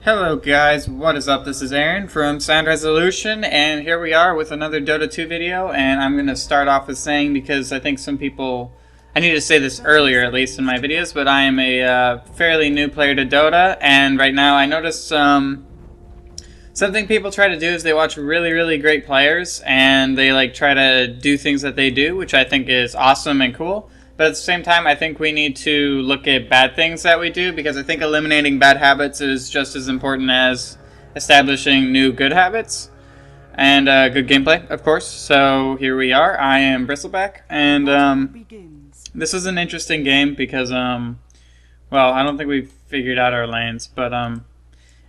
Hello guys, what is up? This is Aaron from Sound Resolution, and here we are with another Dota 2 video. And I'm going to start off with saying, because I think some people, I need to say this earlier at least in my videos, but I am a fairly new player to Dota, and right now I noticed something people try to do is they watch really great players and they like try to do things that they do, which I think is awesome and cool. But at the same time, I think we need to look at bad things that we do, because I think eliminating bad habits is just as important as establishing new good habits and good gameplay, of course. So here we are. I am Bristleback, and this is an interesting game because, well, I don't think we've figured out our lanes, but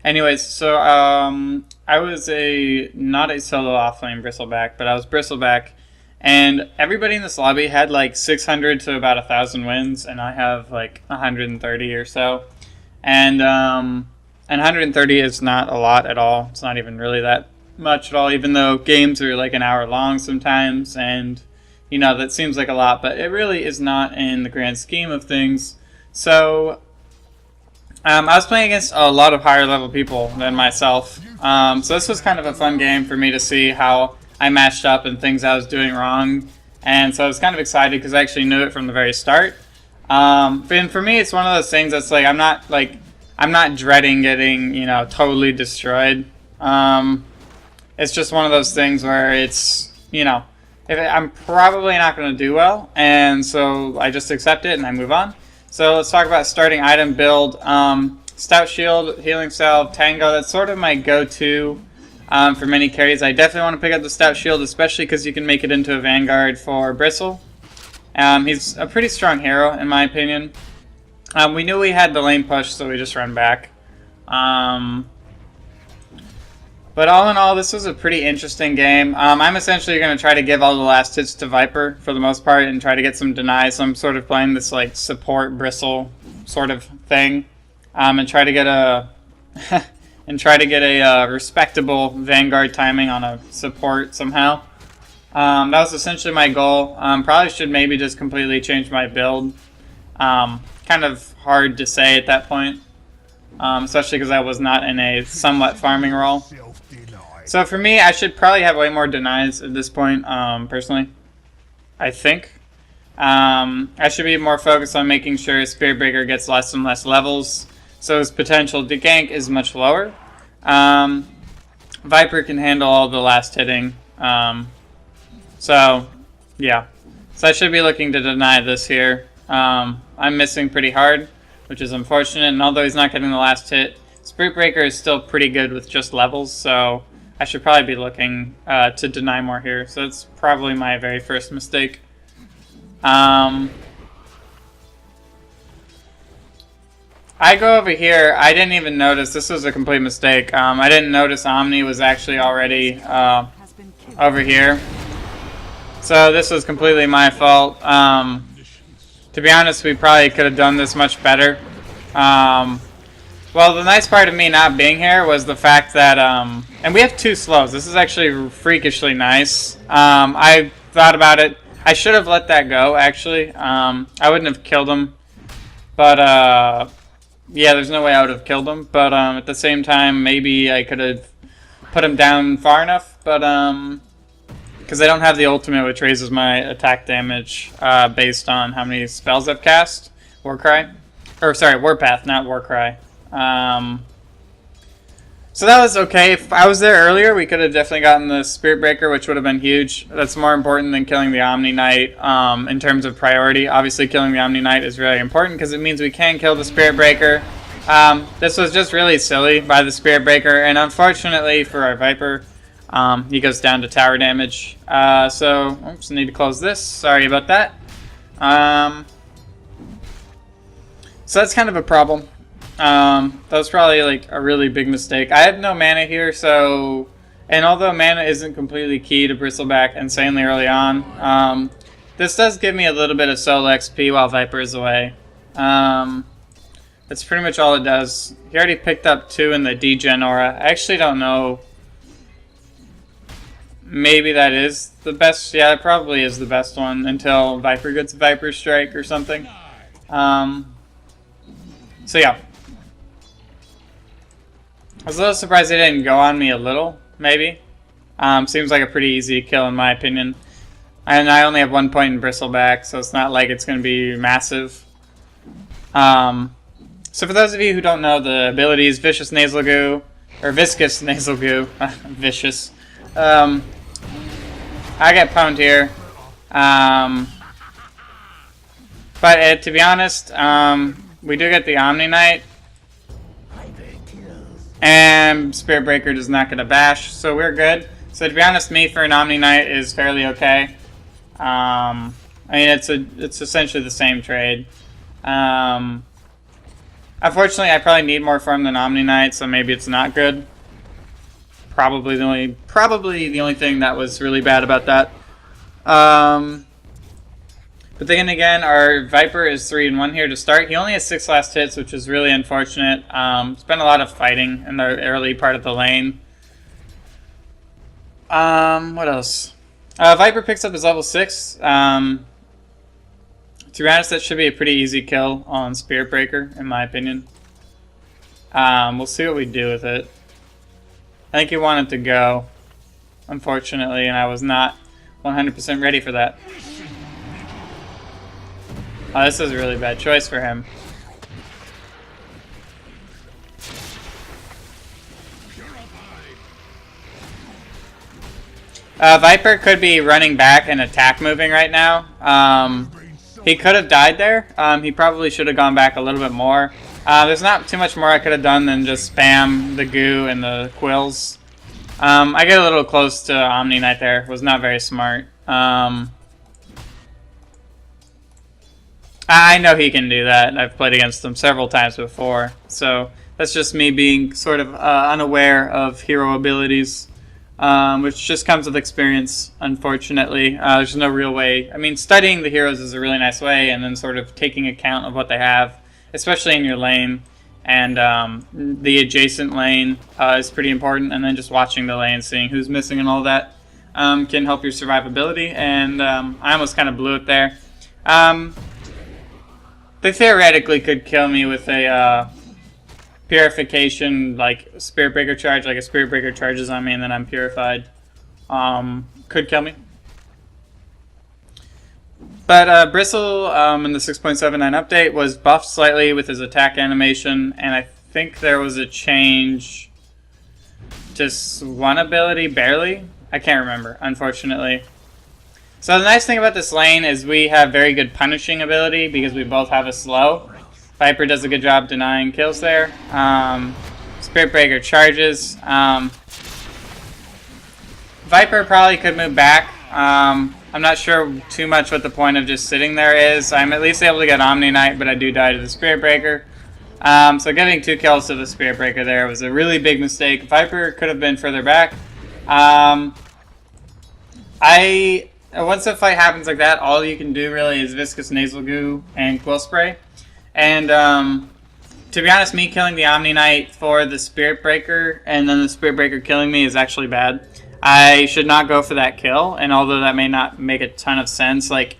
anyways, so I was not a solo offlane Bristleback, but I was Bristleback. And everybody in this lobby had like 600 to about 1,000 wins, and I have like 130 or so. And 130 is not a lot at all. It's not even really that much at all, even though games are like an hour long sometimes. And, you know, that seems like a lot, but it really is not in the grand scheme of things. So I was playing against a lot of higher level people than myself. So this was kind of a fun game for me to see how I matched up and things I was doing wrong, and so I was kind of excited because I actually knew it from the very start. And for me, it's one of those things that's like I'm not dreading getting, you know, totally destroyed. It's just one of those things where it's, you know, I'm probably not going to do well, and so I just accept it and I move on. So let's talk about starting item build. Stout Shield, Healing Salve, Tango. That's sort of my go-to. For many carries. I definitely want to pick up the Stout Shield, especially because you can make it into a Vanguard for Bristle. He's a pretty strong hero, in my opinion. We knew we had the lane push, so we just run back. But all in all, this was a pretty interesting game. I'm essentially going to try to give all the last hits to Viper, for the most part, and try to get some denies. So I'm sort of playing this like support Bristle sort of thing. And try to get a... respectable Vanguard timing on a support somehow. That was essentially my goal. Probably should maybe just completely change my build. Kind of hard to say at that point, especially because I was not in a somewhat farming role. So for me, I should probably have way more denies at this point, personally. I think. I should be more focused on making sure Spirit Breaker gets less and less levels, so his potential to gank is much lower. Viper can handle all the last hitting. So, yeah. So I should be looking to deny this here. I'm missing pretty hard, which is unfortunate. And although he's not getting the last hit, Spirit Breaker is still pretty good with just levels. So I should probably be looking to deny more here. So that's probably my very first mistake. I go over here. I didn't even notice. This was a complete mistake. I didn't notice Omni was actually already over here. So this was completely my fault. To be honest, we probably could have done this much better. Well, the nice part of me not being here was the fact that... and we have 2 slows. This is actually freakishly nice. I thought about it. I should have let that go, actually. I wouldn't have killed him. But... yeah, there's no way I would have killed him, but at the same time, maybe I could have put him down far enough, but because I don't have the ultimate, which raises my attack damage based on how many spells I've cast. Warcry, or sorry, Warpath, not Warcry. So that was okay. If I was there earlier, we could have definitely gotten the Spirit Breaker, which would have been huge. That's more important than killing the Omni Knight in terms of priority. Obviously, killing the Omni Knight is really important because it means we can kill the Spirit Breaker. This was just really silly by the Spirit Breaker, and unfortunately for our Viper, he goes down to tower damage. So, oops, I need to close this. Sorry about that. So that's kind of a problem. That was probably like a really big mistake. I have no mana here, so... And although mana isn't completely key to Bristleback insanely early on, this does give me a little bit of solo XP while Viper is away. That's pretty much all it does. He already picked up 2 in the degen aura. I actually don't know. Maybe that is the best. Yeah, it probably is the best one until Viper gets Viper Strike or something. So yeah. I was a little surprised they didn't go on me a little, maybe. Seems like a pretty easy kill in my opinion. And I only have 1 point in Bristleback, so it's not like it's going to be massive. So for those of you who don't know the abilities, Vicious Nasal Goo, or Viscous Nasal Goo, Vicious. I get pwned here. But to be honest, we do get the Omni Knight. And Spirit Breaker does not get a bash, so we're good. So to be honest, me for an Omni Knight is fairly okay. I mean, it's essentially the same trade. Unfortunately, I probably need more farm than Omni Knight, so maybe it's not good. Probably the only thing that was really bad about that. But then again, our Viper is 3-1 here to start. He only has 6 last hits, which is really unfortunate. It's been a lot of fighting in the early part of the lane. What else? Viper picks up his level 6. To be honest, that should be a pretty easy kill on Spirit Breaker, in my opinion. We'll see what we do with it. I think he wanted to go, unfortunately, and I was not 100% ready for that. Oh, this is a really bad choice for him. Viper could be running back and attack moving right now. He could have died there. He probably should have gone back a little bit more. There's not too much more I could have done than just spam the goo and the quills. I get a little close to Omni Knight there. Was not very smart. I know he can do that. I've played against him several times before. So that's just me being sort of unaware of hero abilities, which just comes with experience, unfortunately. There's no real way. I mean, studying the heroes is a really nice way, and then sort of taking account of what they have, especially in your lane. And the adjacent lane is pretty important, and then just watching the lane, seeing who's missing and all that can help your survivability. And I almost kind of blew it there. They theoretically could kill me with a purification, like Spirit Breaker charge, like a Spirit Breaker charges on me and then I'm purified. Could kill me. But Bristle in the 6.79 update was buffed slightly with his attack animation, and I think there was a change to one ability, barely. I can't remember, unfortunately. So the nice thing about this lane is we have very good punishing ability because we both have a slow. Viper does a good job denying kills there. Spirit Breaker charges. Viper probably could move back. I'm not sure too much what the point of just sitting there is. I'm at least able to get Omni Knight, but I do die to the Spirit Breaker. So giving 2 kills to the Spirit Breaker there was a really big mistake. Viper could have been further back. Once a fight happens like that, all you can do really is Viscous Nasal Goo and Quill Spray. And to be honest, me killing the Omni Knight for the Spirit Breaker and then the Spirit Breaker killing me is actually bad. I should not go for that kill, and although that may not make a ton of sense, like,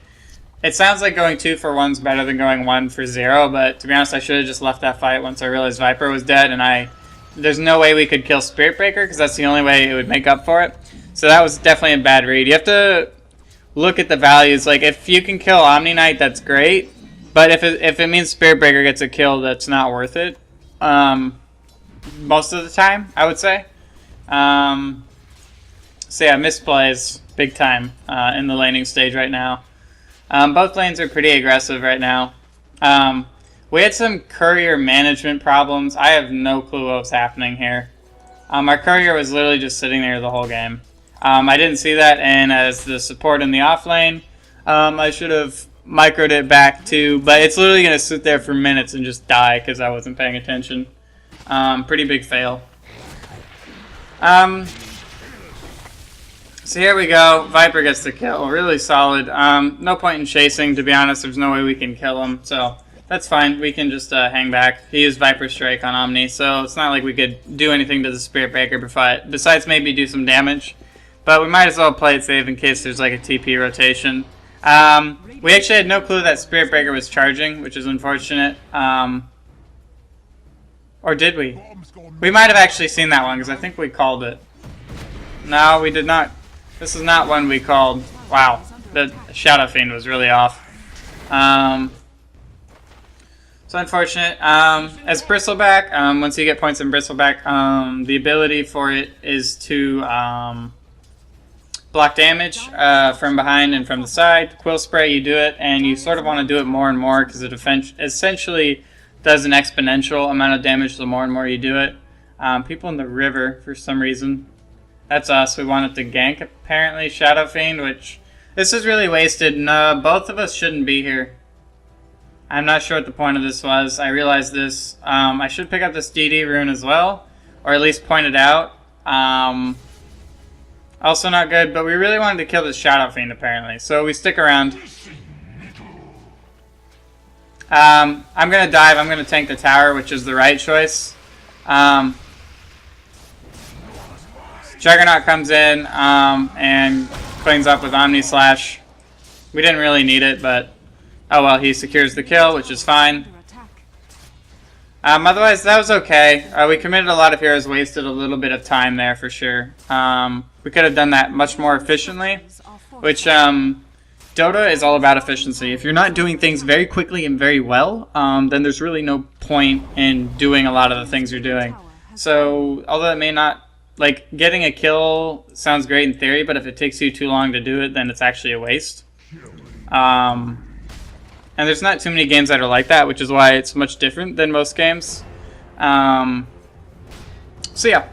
it sounds like going 2 for 1's better than going 1 for 0, but to be honest, I should have just left that fight once I realized Viper was dead, and there's no way we could kill Spirit Breaker, because that's the only way it would make up for it. So that was definitely a bad read. You have to look at the values. Like, if you can kill Omni Knight, that's great, but if it means Spirit Breaker gets a kill, that's not worth it. Most of the time, I would say. So yeah, misplays big time in the laning stage right now. Both lanes are pretty aggressive right now. We had some courier management problems. I have no clue what was happening here. Our courier was literally just sitting there the whole game. I didn't see that, and as the support in the off lane, I should have microed it back too, but it's literally going to sit there for minutes and just die because I wasn't paying attention. Pretty big fail. So here we go. Viper gets the kill. Really solid. No point in chasing, to be honest. There's no way we can kill him, so that's fine. We can just hang back. He used Viper Strike on Omni, so it's not like we could do anything to the Spirit Breaker besides maybe do some damage. But we might as well play it safe in case there's like a TP rotation. We actually had no clue that Spirit Breaker was charging, which is unfortunate. Or did we? We might have actually seen that one, because I think we called it. No, we did not. This is not one we called. Wow. The Shadow Fiend was really off. So unfortunate. As Bristleback, once you get points in Bristleback, the ability for it is to block damage from behind and from the side. Quill Spray, you do it, and you sort of want to do it more and more because it essentially does an exponential amount of damage the more and more you do it. People in the river, for some reason. That's us. We wanted to gank, apparently, Shadow Fiend, which... This is really wasted. No, both of us shouldn't be here. I'm not sure what the point of this was. I realized this. I should pick up this DD rune as well, or at least point it out. Also not good, but we really wanted to kill this Shadow Fiend, apparently. So we stick around. I'm going to dive. I'm going to tank the tower, which is the right choice. Juggernaut comes in and cleans up with Omni Slash. We didn't really need it, but oh well, he secures the kill, which is fine. Otherwise, that was okay. We committed a lot of heroes, wasted a little bit of time there for sure. We could have done that much more efficiently, which Dota is all about efficiency. If you're not doing things very quickly and very well, then there's really no point in doing a lot of the things you're doing. So, although it may not, like, getting a kill sounds great in theory, but if it takes you too long to do it, then it's actually a waste. And there's not too many games that are like that, which is why it's much different than most games. So yeah.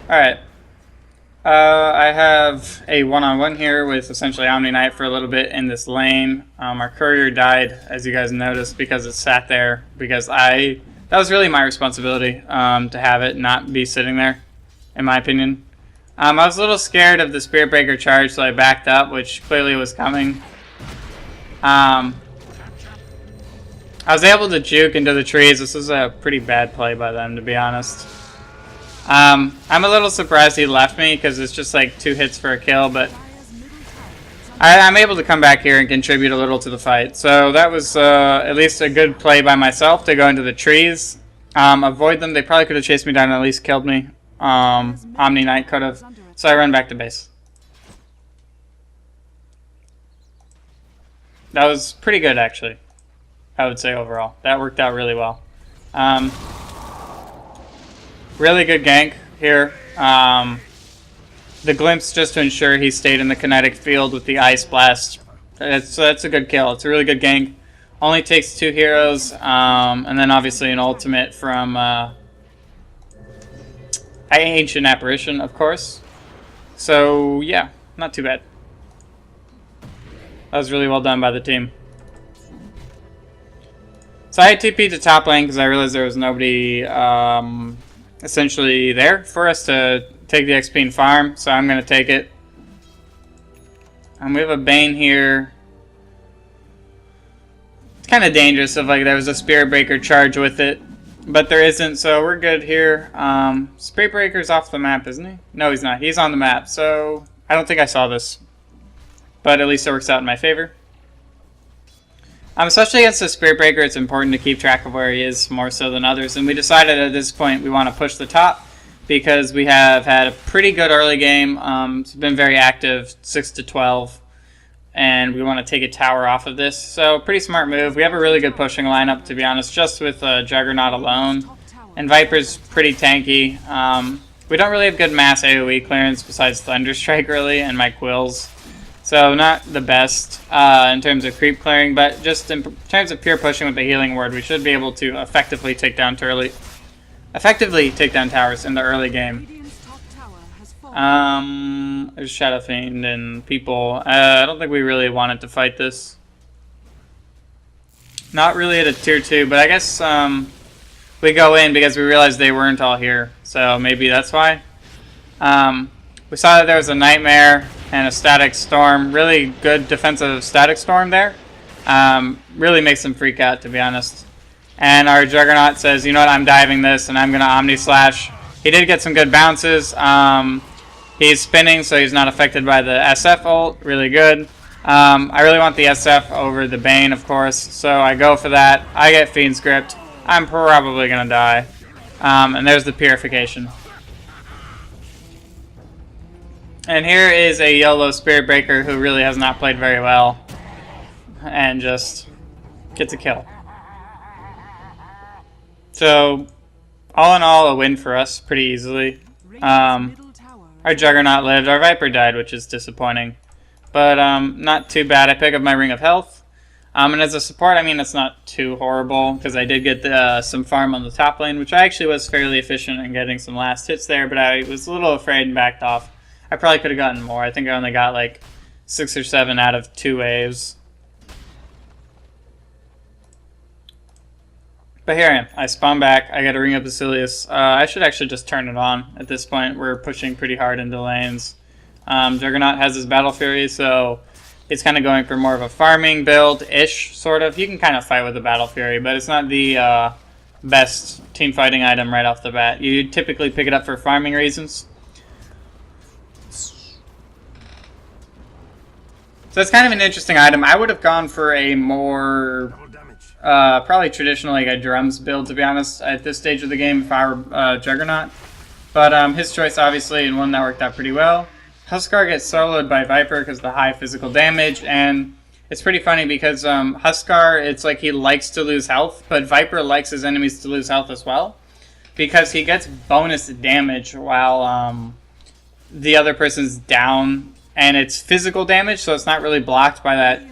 Alright. I have a one-on-one here with essentially Omni Knight for a little bit in this lane. Our courier died, as you guys noticed, because it sat there. Because that was really my responsibility, to have it not be sitting there, in my opinion. I was a little scared of the Spirit Breaker charge, so I backed up, which clearly was coming. I was able to juke into the trees. This was a pretty bad play by them, to be honest. I'm a little surprised he left me, because it's just like 2 hits for a kill, but I'm able to come back here and contribute a little to the fight. So that was at least a good play by myself to go into the trees. Avoid them. They probably could have chased me down and at least killed me. Omni Knight could have. So I run back to base. That was pretty good, actually, I would say overall. That worked out really well. Really good gank here. The glimpse just to ensure he stayed in the kinetic field with the Ice Blast. So that's a good kill. It's a really good gank. Only takes 2 heroes, and then obviously an ultimate from Ancient Apparition, of course. So yeah, not too bad. That was really well done by the team. So I TP'd to top lane because I realized there was nobody essentially there for us to take the XP and farm, so I'm going to take it. And we have a Bane here. It's kind of dangerous if like there was a Spirit Breaker charge with it, but there isn't, so we're good here. Spirit Breaker's off the map, isn't he? No, he's not. He's on the map, so I don't think I saw this. But at least it works out in my favor. Especially against the Spirit Breaker, it's important to keep track of where he is more so than others. And we decided at this point we want to push the top because we have had a pretty good early game. It's been very active, 6-12. And we want to take a tower off of this. So pretty smart move. We have a really good pushing lineup, to be honest, just with Juggernaut alone. And Viper's pretty tanky. We don't really have good mass AoE clearance besides Thunderstrike really and my Quills. So not the best in terms of creep clearing, but just in terms of pure pushing with the healing word, we should be able to effectively take down towers in the early game. There's Shadow Fiend and people. I don't think we really wanted to fight this. Not really at a tier 2, but I guess we go in because we realized they weren't all here, so maybe that's why. We saw that there was a Nightmare and a Static Storm. Really good defensive Static Storm there. Really makes them freak out, to be honest. And our Juggernaut says, you know what, I'm diving this, and I'm going to Omni Slash. He did get some good bounces. He's spinning, so he's not affected by the SF ult. Really good. I really want the SF over the Bane, of course, so I go for that. I get Fiend's Grip. I'm probably gonna die. And there's the purification. And here is a YOLO Spirit Breaker who really has not played very well. And just gets a kill. So, all in all, a win for us pretty easily. Our Juggernaut lived. Our Viper died, which is disappointing. But not too bad. I pick up my Ring of Health. And as a support, I mean, it's not too horrible, because I did get some farm on the top lane, which I actually was fairly efficient in getting some last hits there, but I was a little afraid and backed off. I probably could have gotten more. I think I only got like 6 or 7 out of 2 waves. But here I am. I spawn back. I got a Ring of Basilius. I should actually just turn it on at this point. We're pushing pretty hard into lanes. Juggernaut has his Battle Fury, so it's kind of going for more of a farming build-ish, sort of. You can kind of fight with the Battle Fury, but it's not the best team fighting item right off the bat. You typically pick it up for farming reasons. So it's kind of an interesting item. I would have gone for a more probably traditional, like a drums build, to be honest, at this stage of the game if I were Juggernaut. But his choice, obviously, and one that worked out pretty well. Huskar gets soloed by Viper because of the high physical damage, and it's pretty funny because Huskar, it's like he likes to lose health, but Viper likes his enemies to lose health as well, because he gets bonus damage while the other person's down, and it's physical damage, so it's not really blocked by that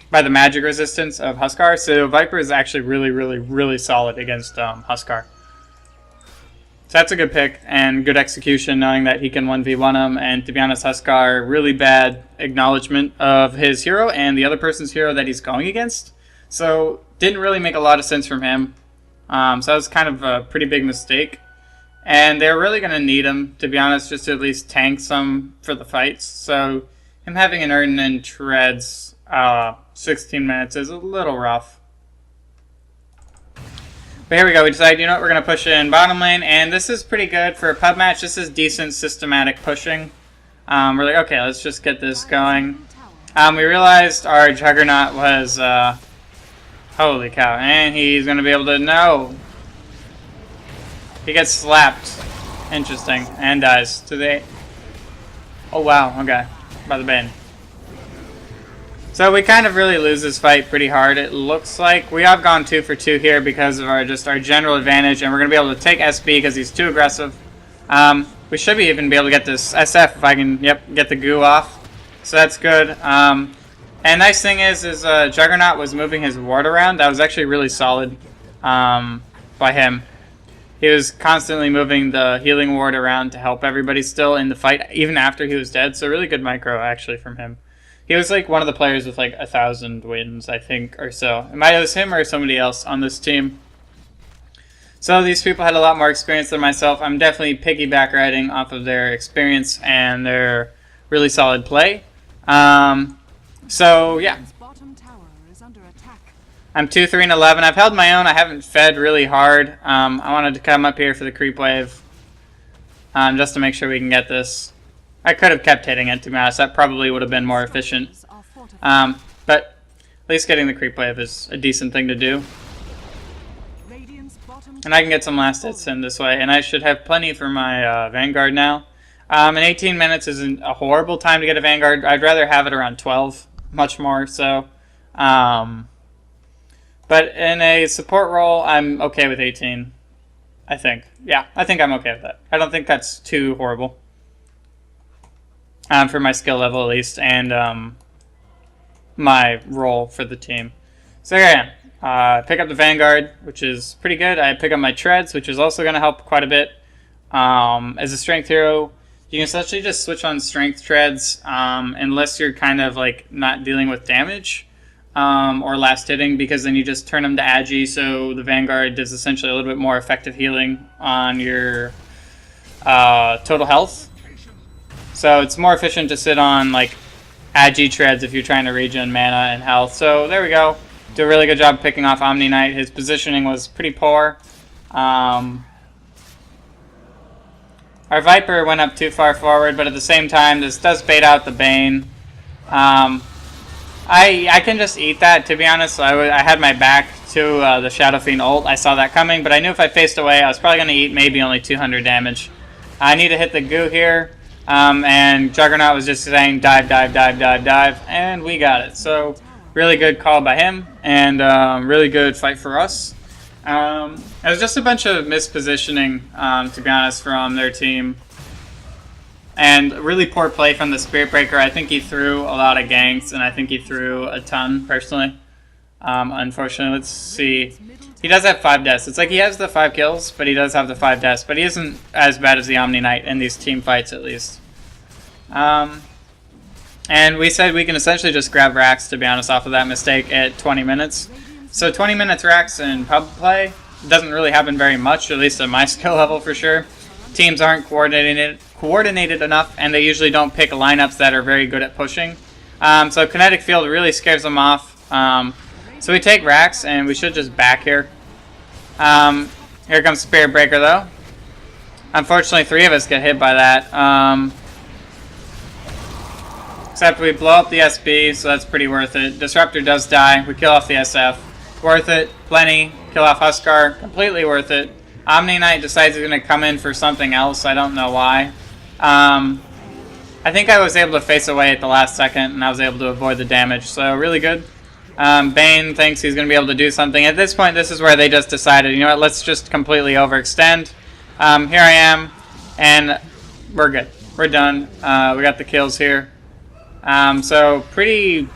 by the magic resistance of Huskar. So Viper is actually really solid against Huskar. So that's a good pick and good execution, knowing that he can 1v1 him. And to be honest, Huskar, really bad acknowledgement of his hero and the other person's hero that he's going against. So didn't really make a lot of sense from him. So that was kind of a pretty big mistake. And they're really going to need him, to be honest, just to at least tank some for the fights. So him having an Earn and Treads 16 minutes is a little rough. But here we go, we decided, you know what, we're going to push in bottom lane, and this is pretty good for a pub match. This is decent systematic pushing. We're like, okay, let's just get this going. We realized our Juggernaut was, holy cow, and he's going to be able to, no. He gets slapped, interesting, and dies to the, oh wow, okay, by the Bane. So we kind of really lose this fight pretty hard. It looks like we have gone 2 for 2 here because of our general advantage, and we're going to be able to take SB because he's too aggressive. We should even be able to get this SF if I can, get the goo off. So that's good. And nice thing is Juggernaut was moving his ward around. That was actually really solid by him. He was constantly moving the healing ward around to help everybody still in the fight, even after he was dead. So really good micro actually from him. He was like one of the players with like 1,000 wins, I think, or so. It might have been him or somebody else on this team. So these people had a lot more experience than myself. I'm definitely piggyback riding off of their experience and their really solid play. So yeah. I'm 2-3-11. I've held my own. I haven't fed really hard. I wanted to come up here for the creep wave just to make sure we can get this. I could have kept hitting it, to be honest. That probably would have been more efficient. But at least getting the creep wave is a decent thing to do. And I can get some last hits in this way. And I should have plenty for my Vanguard now. And 18 minutes isn't a horrible time to get a Vanguard. I'd rather have it around 12, much more so. But in a support role, I'm okay with 18, I think. Yeah, I think I'm okay with that. I don't think that's too horrible. For my skill level at least, and my role for the team. So here I am. Pick up the Vanguard, which is pretty good. I pick up my Treads, which is also going to help quite a bit. As a strength hero, you can essentially just switch on strength Treads unless you're kind of like not dealing with damage or last hitting, because then you just turn them to Agi, so the Vanguard does essentially a little bit more effective healing on your total health. So it's more efficient to sit on like Agi Treads if you're trying to regen mana and health. So there we go. Do a really good job picking off Omni Knight. His positioning was pretty poor. Our Viper went up too far forward, but at the same time, this does bait out the Bane. I can just eat that, to be honest. I had my back to the Shadow Fiend ult. I saw that coming, but I knew if I faced away, I was probably going to eat maybe only 200 damage. I need to hit the goo here, and Juggernaut was just saying dive, dive, dive, dive, dive, and we got it. So really good call by him, and really good fight for us. It was just a bunch of mispositioning, to be honest, from their team. And really poor play from the Spirit Breaker. I think he threw a lot of ganks, and I think he threw a ton, personally. Unfortunately, let's see. He does have 5 deaths. It's like he has the 5 kills, but he does have the 5 deaths. But he isn't as bad as the Omni Knight in these team fights, at least. And we said we can essentially just grab racks, to be honest, off of that mistake at 20 minutes. So 20 minutes racks in pub play doesn't really happen very much, at least at my skill level for sure. Teams aren't coordinated enough, and they usually don't pick lineups that are very good at pushing. So Kinetic Field really scares them off. So we take racks, and we should just back here. Here comes Spirit Breaker, though. Unfortunately, 3 of us get hit by that. Except we blow up the SB, so that's pretty worth it. Disruptor does die. We kill off the SF. Worth it. Plenty. Kill off Huskar. Completely worth it. Omni Knight decides he's going to come in for something else. I don't know why. I think I was able to face away at the last second, and I was able to avoid the damage, so really good. Bane thinks he's going to be able to do something. At this point, this is where they just decided, you know what, let's just completely overextend. Here I am, and we're good. We're done. We got the kills here. So pretty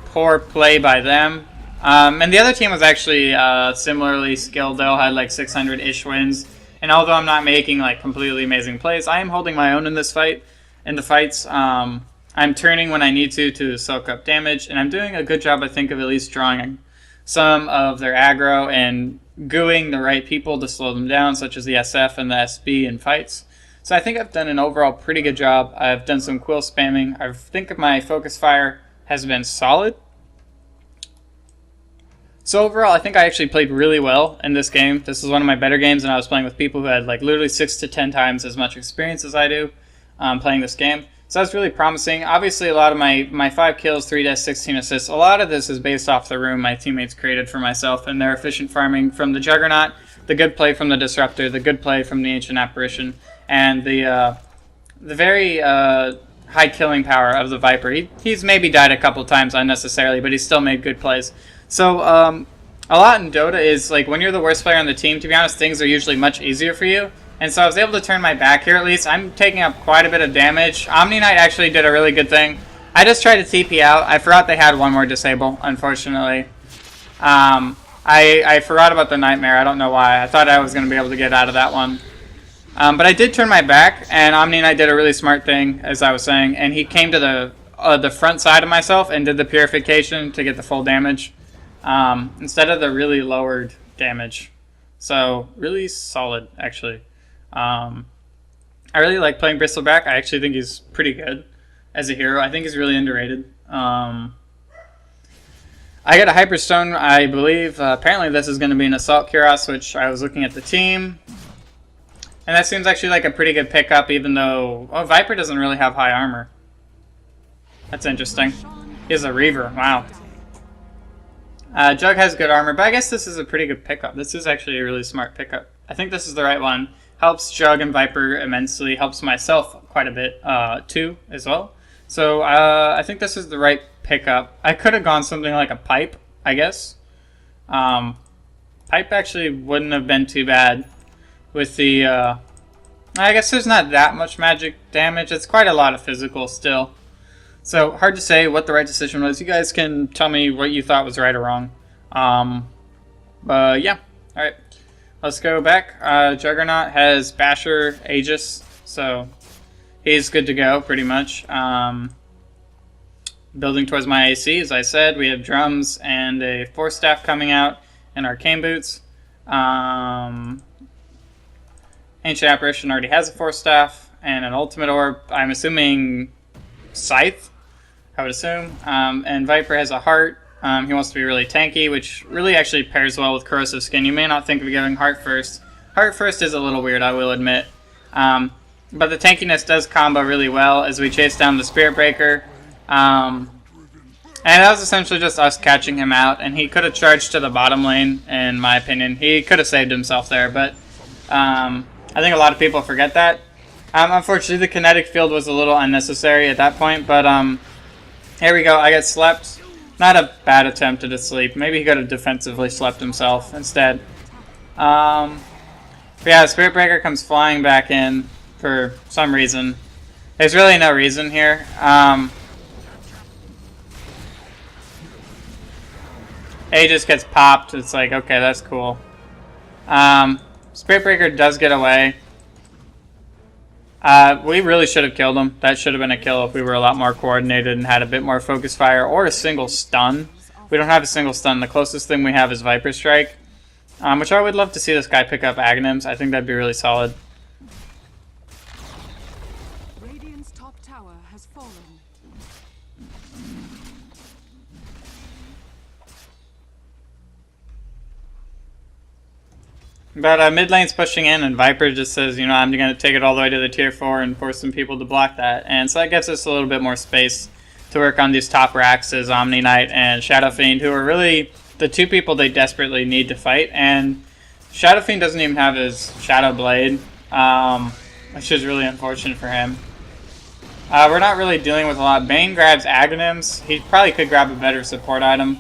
poor play by them. And the other team was actually similarly skilled. They all had like 600-ish wins. And although I'm not making like completely amazing plays, I am holding my own in this fight. In the fights, I'm turning when I need to soak up damage, and I'm doing a good job, I think, of at least drawing some of their aggro and gooing the right people to slow them down, such as the SF and the SB in fights. So I think I've done an overall pretty good job. I've done some quill spamming. I think my focus fire has been solid. So overall, I think I actually played really well in this game. This is one of my better games, and I was playing with people who had like literally 6 to 10 times as much experience as I do playing this game. So that's really promising. Obviously, a lot of my 5 kills, 3 deaths, 16 assists, a lot of this is based off the room my teammates created for myself and their efficient farming from the Juggernaut, the good play from the Disruptor, the good play from the Ancient Apparition, and the very high killing power of the Viper. He's maybe died a couple times unnecessarily, but he's still made good plays. So a lot in Dota is like when you're the worst player on the team, to be honest, things are usually much easier for you. And so I was able to turn my back here at least. I'm taking up quite a bit of damage. Omni Knight actually did a really good thing. I just tried to TP out. I forgot they had one more disable, unfortunately. I forgot about the Nightmare. I don't know why. I thought I was going to be able to get out of that one. But I did turn my back, and Omni Knight did a really smart thing, as I was saying. And he came to the front side of myself and did the purification to get the full damage. Instead of the really lowered damage. So, really solid, actually. I really like playing Bristleback. I actually think he's pretty good as a hero. I think he's really underrated. I got a Hyperstone, I believe. Apparently this is going to be an Assault Cuirass, which I was looking at the team. And that seems actually like a pretty good pickup, even though... Oh, Viper doesn't really have high armor. That's interesting. He has a Reaver. Wow. Jug has good armor, but I guess this is a pretty good pickup. This is actually a really smart pickup. I think this is the right one. Helps Jug and Viper immensely. Helps myself quite a bit, too, as well. So, I think this is the right pickup. I could have gone something like a Pipe, I guess. Pipe actually wouldn't have been too bad with the... I guess there's not that much magic damage. It's quite a lot of physical still. So, hard to say what the right decision was. You guys can tell me what you thought was right or wrong. But, yeah. Alright. Let's go back. Juggernaut has Basher, Aegis, so he's good to go, pretty much. Building towards my AC, as I said. We have drums and a Force Staff coming out, and Arcane Boots. Ancient Apparition already has a Force Staff, and an Ultimate Orb. I'm assuming Scythe, I would assume. And Viper has a Heart. He wants to be really tanky, which really actually pairs well with Corrosive Skin. You may not think of giving Heart first. Heart first is a little weird, I will admit. But the tankiness does combo really well as we chase down the Spirit Breaker. And that was essentially just us catching him out, and he could have charged to the bottom lane, in my opinion. He could have saved himself there, but I think a lot of people forget that. Unfortunately, the kinetic field was a little unnecessary at that point, but here we go. I get slept. Not a bad attempt at a sleep. Maybe he could have defensively slept himself instead. But yeah, Spirit Breaker comes flying back in for some reason. There's really no reason here. A just gets popped. It's like, okay, that's cool. Spirit Breaker does get away. We really should have killed him. That should have been a kill if we were a lot more coordinated and had a bit more focus fire or a single stun. We don't have a single stun. The closest thing we have is Viper Strike, which I would love to see this guy pick up Aghanims. I think that'd be really solid. Radiant's top tower has fallen. But mid lane's pushing in, and Viper just says, you know, I'm going to take it all the way to the tier 4 and force some people to block that. And so that gives us a little bit more space to work on these top racks as Omni Knight and Shadow Fiend, who are really the two people they desperately need to fight. And Shadow Fiend doesn't even have his Shadow Blade, which is really unfortunate for him. We're not really dealing with a lot. Bane grabs Aghanims. He probably could grab a better support item.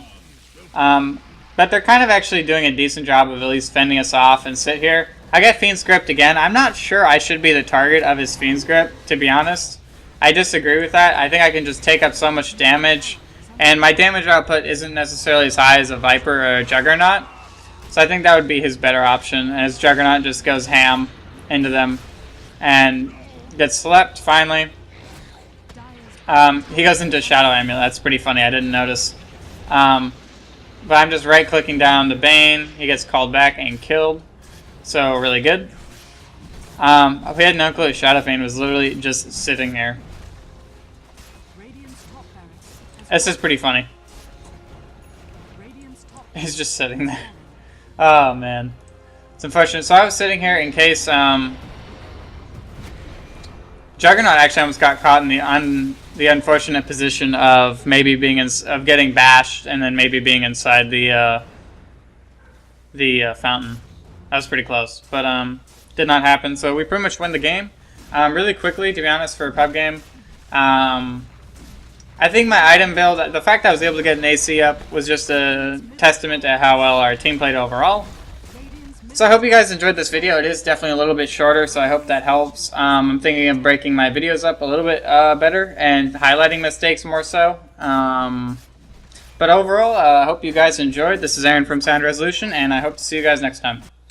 But they're kind of actually doing a decent job of at least fending us off and sit here. I got Fiend's Grip again. I'm not sure I should be the target of his Fiend's Grip, to be honest. I disagree with that. I think I can just take up so much damage, and my damage output isn't necessarily as high as a Viper or a Juggernaut. So I think that would be his better option, as Juggernaut just goes ham into them and gets slept finally. He goes into Shadow Amulet. That's pretty funny. I didn't notice. But I'm just right-clicking down the Bane. He gets called back and killed. So, really good. We had no clue Shadow Fiend was literally just sitting there. This is pretty funny. He's just sitting there. Oh, man. It's unfortunate. So I was sitting here in case Juggernaut actually almost got caught in the unfortunate position of maybe being of getting bashed and then maybe being inside the fountain. That was pretty close, but did not happen. So we pretty much win the game really quickly, to be honest, for a pub game. I think my item build, the fact that I was able to get an AC up was just a testament to how well our team played overall. So I hope you guys enjoyed this video. It is definitely a little bit shorter, so I hope that helps. I'm thinking of breaking my videos up a little bit better and highlighting mistakes more so. But overall, I hope you guys enjoyed. This is Aaron from Sound Resolution, and I hope to see you guys next time.